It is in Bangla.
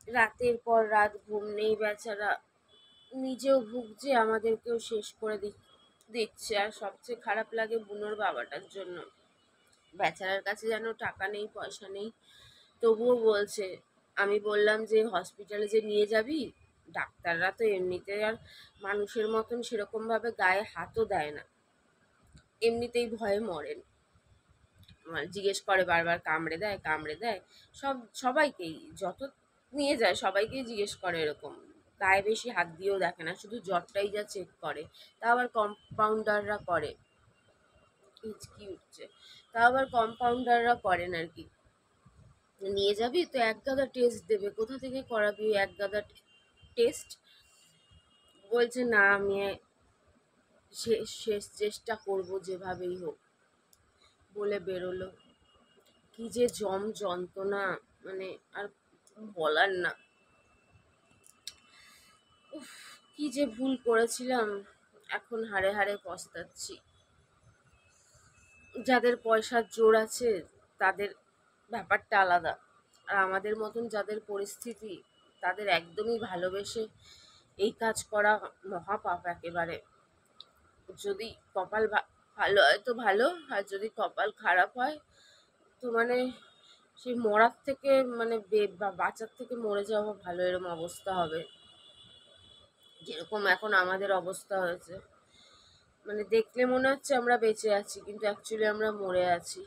রাতের পর রাত ঘুম নেই বেচারা, নিজেও ভুগছে আমাদেরকেও শেষ করে দিচ্ছে। আর সবচেয়ে খারাপ লাগে বুনোর বাবাটার জন্য, বেচারার কাছে যেন টাকা নেই পয়সা নেই, তবুও বলছে। আমি বললাম যে হসপিটালে যে নিয়ে যাবি, ডাক্তাররা তো এমনিতে আর মানুষের মতন সেরকমভাবে গায়ে হাতও দেয় না, এমনিতেই ভয়ে মরেন। জিজ্ঞেস করে বারবার, কামড়ে দেয় কামড়ে দেয়, সবাইকেই যত নিয়ে যায় সবাইকেই জিজ্ঞেস করে এরকম, গায়ে বেশি হাত দিয়েও দেখে না, শুধু জ্বরটাই যা চেক করে। তা আবার কম্পাউন্ডাররা করে, হিচকি উঠছে, তা আবার কম্পাউন্ডাররা করেন আর কি। নিয়ে যাবি তো এক গাদা টেস্ট দেবে, কোথা থেকে করাবি এক গাদা টেস্ট? বলছে না, আমি শেষ চেষ্টা করব যেভাবেই হোক, বলে বেরোলো। কি যে যন্ত্রণা, মানে আর বলার না। উফ, কি যে ভুল করেছিলাম, এখন হাড়ে হাড়ে পস্তাচ্ছি। যাদের পয়সার জোর আছে তাদের ব্যাপারটা আলাদা, আর আমাদের মতন যাদের পরিস্থিতি, তাদের একদমই ভালোবেসে এই কাজ করা মহাপাপ একেবারে। যদি কপাল ভালো হয় তো ভালো, আর যদি কপাল খারাপ হয় তো মানে সেই মরার থেকে, মানে বাঁচার থেকে মরে যাওয়া ভালো, এরকম অবস্থা হবে যেরকম এখন আমাদের অবস্থা হয়েছে। মানে দেখলে মনে হচ্ছে আমরা বেঁচে আছি, কিন্তু অ্যাকচুয়ালি আমরা মরে আছি।